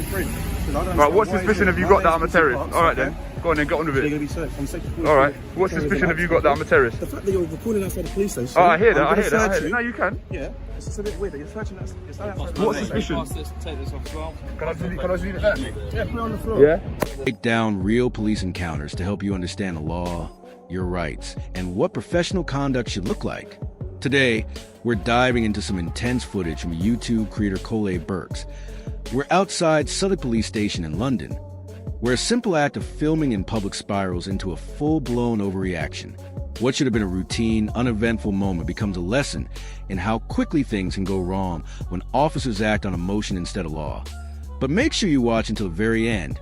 with print. Right, what suspicion have you got that I'm a terrorist? Alright then, go on then, get on with They're it. going to be searched on section 4. Alright, what suspicion have you got that I'm a terrorist? The fact that you're recording outside the police station. Oh, I hear that, I'm I gonna hear that. search you. No, you can. Yeah, it's just a bit weird that you're searching that. What suspicion? Take this off as well. Can I just leave it there? Yeah, put it on the floor. Yeah? Break down real police encounters to help you understand the law, your rights, and what professional conduct should look like. Today, we're diving into some intense footage from YouTube creator Cole Burks. We're outside Southwark Police Station in London, where a simple act of filming in public spirals into a full-blown overreaction. What should have been a routine, uneventful moment becomes a lesson in how quickly things can go wrong when officers act on emotion instead of law. But make sure you watch until the very end,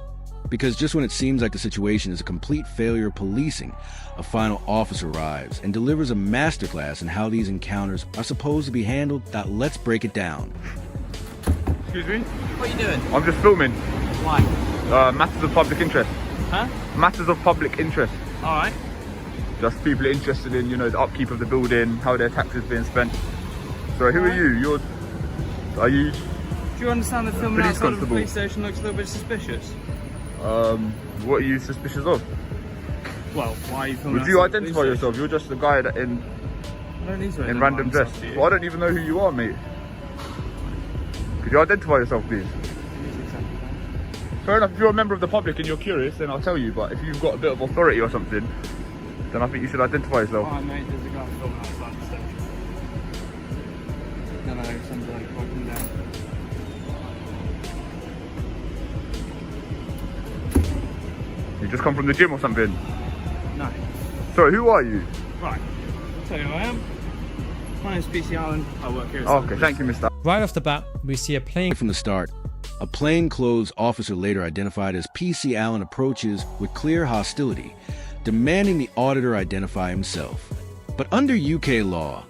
because just when it seems like the situation is a complete failure of policing, a final officer arrives and delivers a masterclass in how these encounters are supposed to be handled. Let's break it down. Excuse me? What are you doing? I'm just filming. Why? Matters of public interest. Huh? Matters of public interest. Alright. Just people interested in, you know, the upkeep of the building, how their taxes being spent. So who are you? Are you? Do you understand that filming Police outside of a constable. police station looks a little bit suspicious? What are you suspicious of? Well, why are you filming Would you outside the identify police yourself? You're just a guy that in station? I don't need to in identify random dress. myself to you. Well, I don't even know who you are, mate. Could you identify yourself, please? Fair enough, if you're a member of the public and you're curious, then I'll tell you, but if you've got a bit of authority or something, then I think you should identify yourself. Alright mate, there's a guy filming outside the station. No, something like walking down. You just come from the gym or something? No. Sorry, who are you? Right, I'll tell you who I am. My name's PC Allen, I work here at Okay, thank you, Mr. Right off the bat, we see a plane From the start, a plainclothes officer later identified as PC Allen approaches with clear hostility, demanding the auditor identify himself. But under UK law,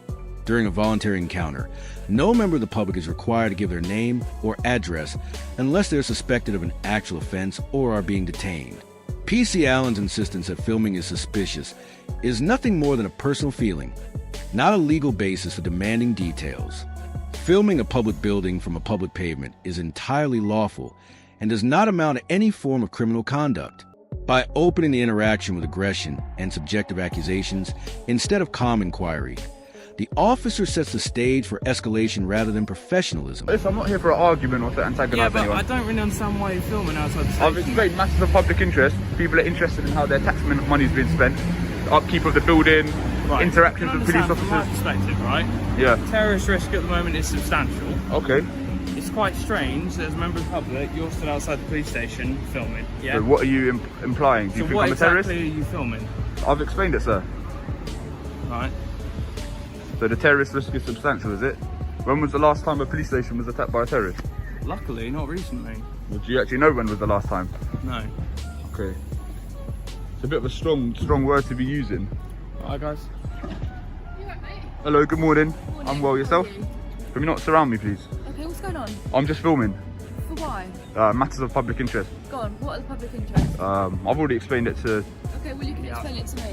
during a voluntary encounter, no member of the public is required to give their name or address unless they're suspected of an actual offense or are being detained. PC Allen's insistence that filming is suspicious is nothing more than a personal feeling, not a legal basis for demanding details. Filming a public building from a public pavement is entirely lawful and does not amount to any form of criminal conduct. By opening the interaction with aggression and subjective accusations instead of calm inquiry, the officer sets the stage for escalation rather than professionalism. If I'm not here for an argument or to antagonise Yeah, but anyone. I don't really understand why you're filming outside the station. I've explained matters of public interest. People are interested in how their tax money is being spent, the upkeep of the building, Right. interactions You with can police understand officers. from my perspective, right? Yeah. Terrorist risk at the moment is substantial. Okay. It's quite strange that as a member of the public, you're stood outside the police station filming. Yeah. So what are you implying? Do you So think what I'm a terrorist? exactly are you filming? I've explained it, sir. Right. So the terrorist risk is substantial, is it? When was the last time a police station was attacked by a terrorist? Luckily, not recently. Well, do you actually know when was the last time? No. Okay. It's a bit of a strong word to be using. Alright, guys. Hello, good morning. Morning, I'm well, how are yourself? you? Can you not surround me, please? Okay, what's going on? I'm just filming. For why? Matters of public interest. Go on, what are the public interests? I've already explained it to... Okay, well you can explain it to me.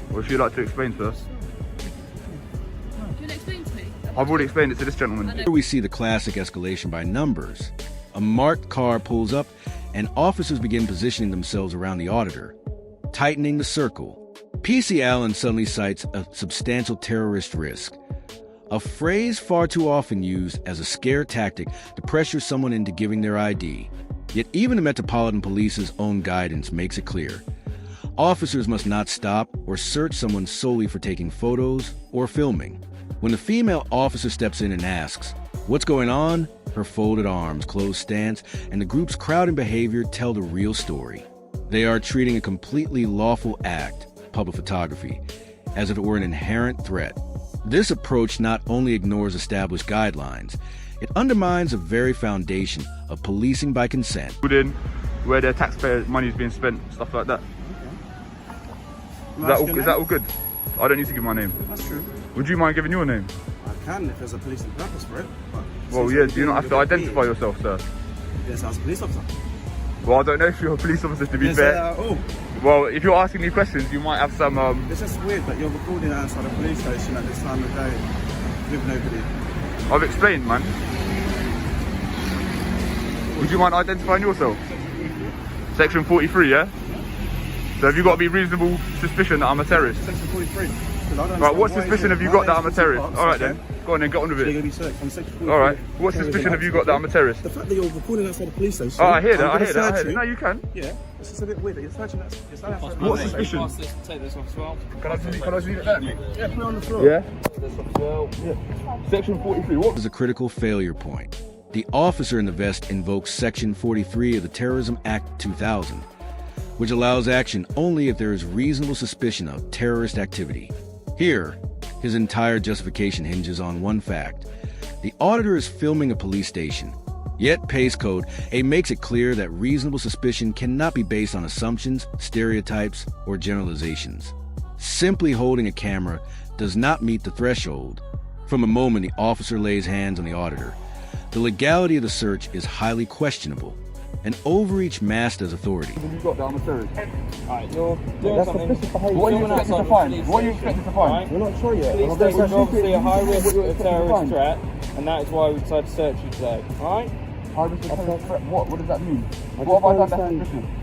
What would you like to explain to us? Do you want to explain to me? I've already explained it to this gentleman. I know. Here we see the classic escalation by numbers. A marked car pulls up and officers begin positioning themselves around the auditor, tightening the circle. PC Allen suddenly cites a substantial terrorist risk, a phrase far too often used as a scare tactic to pressure someone into giving their ID. Yet even the Metropolitan Police's own guidance makes it clear. Officers must not stop or search someone solely for taking photos or filming. When the female officer steps in and asks, "What's going on?" her folded arms, closed stance, and the group's crowding behavior tell the real story. They are treating a completely lawful act, public photography, as if it were an inherent threat. This approach not only ignores established guidelines, it undermines the very foundation of policing by consent. Building, where their taxpayer money is being spent, stuff like that. Is that all good? I don't need to give my name. That's true. Would you mind giving your name? I can if there's a policing purpose for it. But Well, since yeah, you're do you not have to doing it identify yourself, sir? Yes, I was a police officer. Well, I don't know if you're a police officer, to be Didn't say fair. that at all. Well, if you're asking me questions, you might have some... It's just weird that you're recording outside a police station at this time of day with nobody. I've explained, man. Would you mind identifying yourself? Section 43, yeah? So have you got to be reasonable suspicion that I'm a terrorist? Section 43. Right, what suspicion have you got that I'm a terrorist? Alright then, go on then, get on with They're it. going to be searched on section 43. Alright, what suspicion have you got that I'm a terrorist? The fact that you're recording outside the police station. Oh, I hear that, I'm I gonna hear that, I search hear that. you. No, you can. Yeah, it's just a bit weird that you're searching that. You're standing outside What the police suspicion? Pass this, take this off as well. Can I just leave it there? Yeah, put it on the floor. Yeah? This off as well. Yeah. Section 43, what? Is a critical failure point. The officer in the vest invokes Section 43 of the Terrorism Act 2000, which allows action only if there is reasonable suspicion of terrorist activity. Here, his entire justification hinges on one fact. The auditor is filming a police station. Yet Pace Code A makes it clear that reasonable suspicion cannot be based on assumptions, stereotypes, or generalizations. Simply holding a camera does not meet the threshold. From the moment the officer lays hands on the auditor, the legality of the search is highly questionable. An overreach masked as authority. You got that I'm a terrorist. Alright, you're doing something. What are you expecting to find? What are you expecting to find? We're not sure yet. Police station is obviously a high risk of terrorist threat, and that is why we decided to search you today. Alright? High risk of terrorist threat? What? What does that mean? What have I done that's suspicious?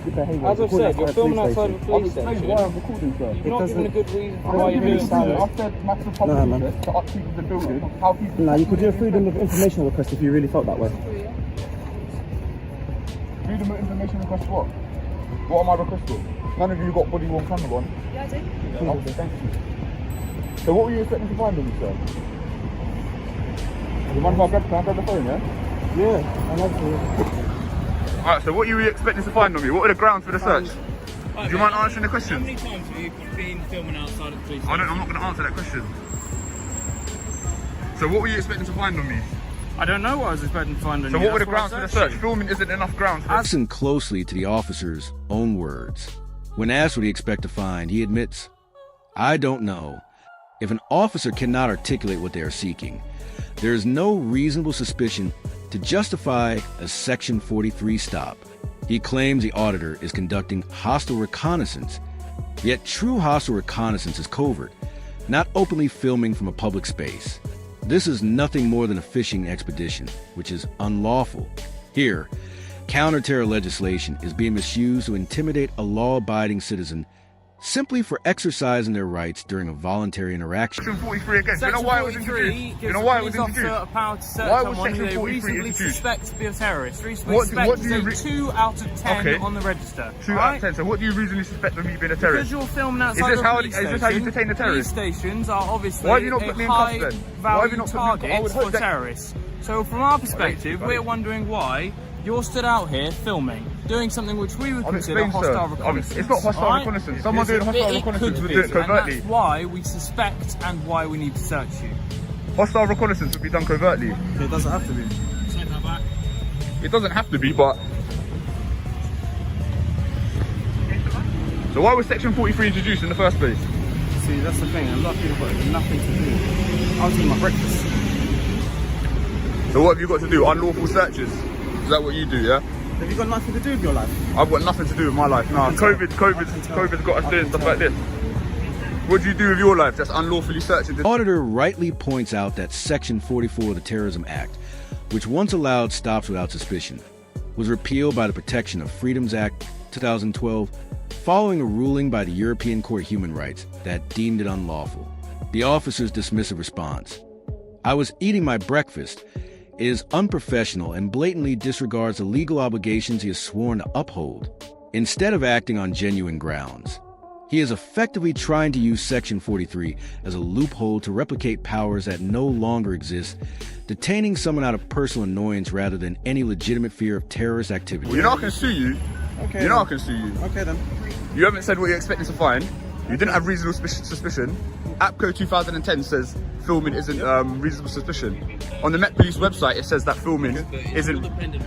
As I've said, you're filming outside of a police station. Why I'm recording, sir. You've not given a good reason for I'm why not you're giving doing a reason. so. I said matter of public interest to upkeep of the building. How people... No, you could do a freedom of information request if you really felt that way. Freedom of information request what? What am I requesting? None of you got body worn camera on. Yeah, I do. Oh, thank you. So what were you expecting to find on me, sir? You mind if I grab the phone, yeah? Yeah, I love you. Alright, so what were you expecting to find on me? What were the grounds for the search? Do you mind answering the How question? many times have you been filming outside of the police I'm station? not going to answer that question. So what were you expecting to find on me? I don't know what I was expecting to find on So you. what were the That's grounds for I the searched search? you. Filming isn't enough grounds for Listen closely to the officer's own words. When asked what he expects to find, he admits, "I don't know." If an officer cannot articulate what they are seeking, there is no reasonable suspicion to justify a Section 43 stop. He claims the auditor is conducting hostile reconnaissance, yet true hostile reconnaissance is covert, not openly filming from a public space. This is nothing more than a fishing expedition, which is unlawful. Here, counter-terror legislation is being misused to intimidate a law-abiding citizen simply for exercising their rights during a voluntary interaction. Section 43 again. Do you know Section why it was 43 introduced? Do gives you know the why it was police officer introduced? a power to search Why was someone who Section they 43 reasonably introduced? suspect to be a terrorist. Reasonably What suspect do you is a 2 out of 10 Okay. on the register. 2 out of 10. So what do you reasonably suspect of me being a Because terrorist? you're filming outside this of a how- police is this station, how you detain a terrorist? Police stations are obviously Why have you not a put me in custody high then? Why have you value not put me in custody? I target would for hope that- terrorists. So from our perspective, we're wondering why you're stood out here filming, doing something which we would I've consider explained, sir. hostile reconnaissance. It's not hostile Alright? reconnaissance. Someone doing hostile It reconnaissance could would be, do it covertly. and that's why we suspect and why we need to search you. Hostile reconnaissance would be done covertly. It doesn't have to be. Take that back. It doesn't have to be, but... So why was Section 43 introduced in the first place? See, that's the thing. A lot of people got nothing to do. I was eating my breakfast. So what have you got to do? Unlawful searches? Is that what you do, yeah? Have you got nothing to do with your life? I've got nothing to do with my life. Nah, COVID's got us doing stuff like this. What do you do with your life? Just unlawfully searching? The auditor rightly points out that Section 44 of the Terrorism Act, which once allowed stops without suspicion, was repealed by the Protection of Freedoms Act 2012 following a ruling by the European Court of Human Rights that deemed it unlawful. The officer's dismissive response: "I was eating my breakfast," is unprofessional and blatantly disregards the legal obligations he has sworn to uphold. Instead of acting on genuine grounds, he is effectively trying to use Section 43 as a loophole to replicate powers that no longer exist, detaining someone out of personal annoyance rather than any legitimate fear of terrorist activity. Well, you know I can sue you. Okay. You know I then. can sue you. Okay then. You haven't said what you're expecting to find. You didn't have reasonable suspicion. APCO 2010 says filming isn't reasonable suspicion. On the Met Police website, it says that filming isn't.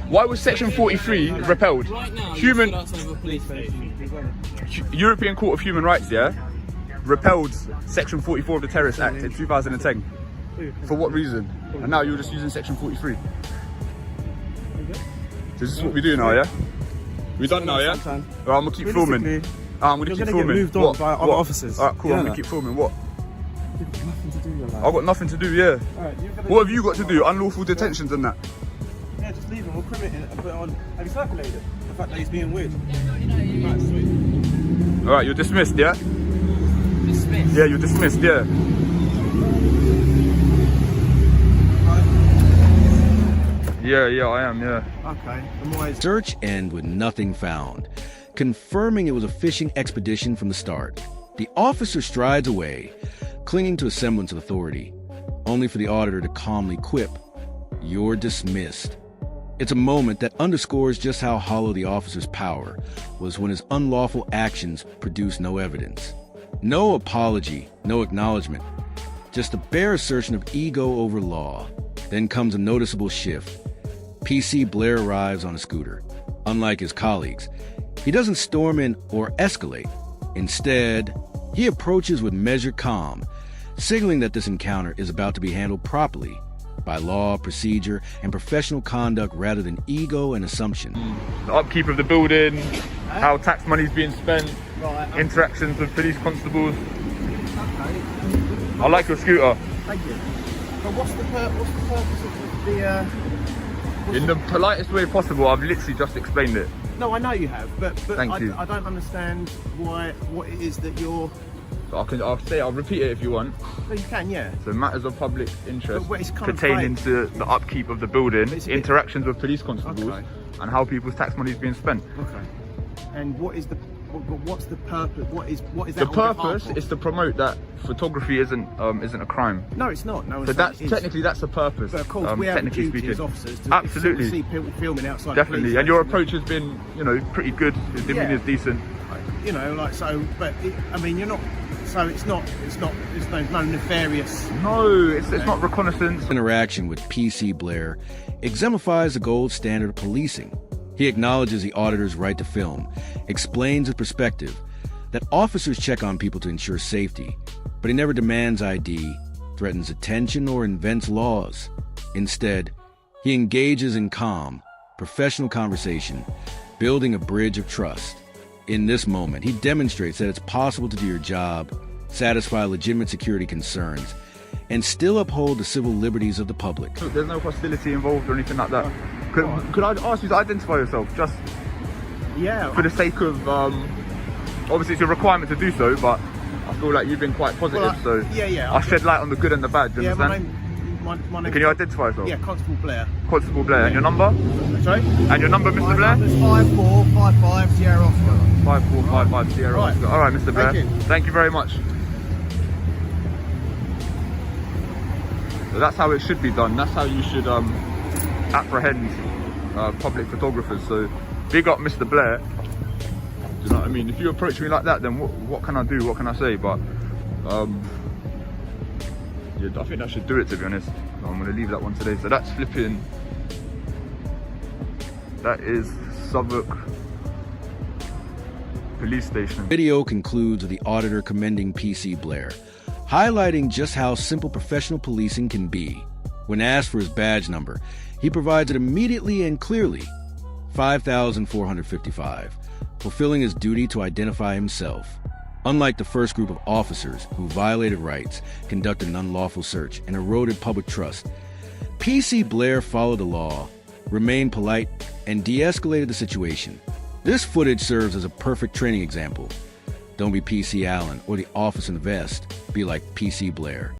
Why was Section 43 repelled? Right now, Human you're stood outside of a police station. European Court of Human Rights, yeah, repelled Section 44 of the Terrorism Act in 2010. For what reason? And now you're just using Section 43. This is what we do now, yeah? We done now, yeah? Sometime. Alright, I'm gonna keep filming. Realistically, I'm gonna you're keep gonna filming. get moved on by other officers. Alright, cool. You I'm know gonna keep filming. What? you've got nothing to do with your life. I've got nothing to do. Yeah. Alright, you're gonna What have you got to do? Unlawful detentions and that. Yeah, just leave and we'll criminal and put it on. Have you circulated it? The fact that he's being weird. Yeah. Right, sweet. All right, you're dismissed, yeah? Dismissed. Yeah, you're dismissed, yeah. Yeah, I am, yeah. Okay. And why is Search end with nothing found, confirming it was a fishing expedition from the start. The officer strides away, clinging to a semblance of authority, only for the auditor to calmly quip, "You're dismissed." It's a moment that underscores just how hollow the officer's power was when his unlawful actions produced no evidence. No apology, no acknowledgement, just a bare assertion of ego over law. Then comes a noticeable shift. PC Blair arrives on a scooter. Unlike his colleagues, he doesn't storm in or escalate. Instead, he approaches with measured calm, signaling that this encounter is about to be handled properly by law, procedure, and professional conduct rather than ego and assumption. The upkeep of the building, how tax money's being spent, right? interactions with police constables. Okay. I like your scooter. Thank you. But what's the purpose of the? In the politest way possible, I've literally just explained it. No, I know you have, but Thank you. I don't understand what it is that you're. So I'll repeat it if you want. Well, you can, yeah. So matters of public interest But it's kind of pertaining to the upkeep of the building, It's a bit- interactions with police constables, Okay. and how people's tax money is being spent. Okay. And what's the purpose? What is The that? on behalf purpose of? is to promote that photography isn't a crime. No, it's not. No, So it's that's not. It is. technically that's the purpose. But of course, we have a technically duty as speaking. officers to Absolutely. if we see people filming outside. Definitely, the police and your station, approach has been, pretty good. Your demeanour is decent. you know, like so. But I mean, you're not. So it's not. There's no nefarious. No, it's not reconnaissance. Interaction with PC Blair exemplifies the gold standard of policing. He acknowledges the auditor's right to film, explains his perspective, that officers check on people to ensure safety, but he never demands ID, threatens attention, or invents laws. Instead, he engages in calm, professional conversation, building a bridge of trust. In this moment, he demonstrates that it's possible to do your job, satisfy legitimate security concerns, and still uphold the civil liberties of the public. There's no hostility involved or anything like that. Could I ask you to identify yourself, just Yeah. for the sake of, obviously it's a requirement to do so, but I feel like you've been quite positive, Well, so yeah. I'll shed light on the good and the bad, do you Yeah, understand? my name. Can you identify yourself? Yeah, Constable Blair. Constable Blair, and your number? Sorry. And your number, Mr. Blair? It's 5455 Sierra Oscar. 5455 Sierra Right. Oscar. All right, Mr. Blair. Thank you. Thank you very much. So that's how it should be done. That's how you should apprehend public photographers. So big up Mr. Blair. Do you know what I mean? If you approach me like that, then what can I do? What can I say? But yeah, I think that should do it, to be honest. I'm going to leave that one today. So that's flipping. That is Southwark Police Station. Video concludes with the auditor commending PC Blair, highlighting just how simple professional policing can be. When asked for his badge number, he provides it immediately and clearly, 5,455, fulfilling his duty to identify himself. Unlike the first group of officers who violated rights, conducted an unlawful search, and eroded public trust, PC Blair followed the law, remained polite, and de-escalated the situation. This footage serves as a perfect training example. Don't be PC Allen or the officer in the vest. Be like PC Blair.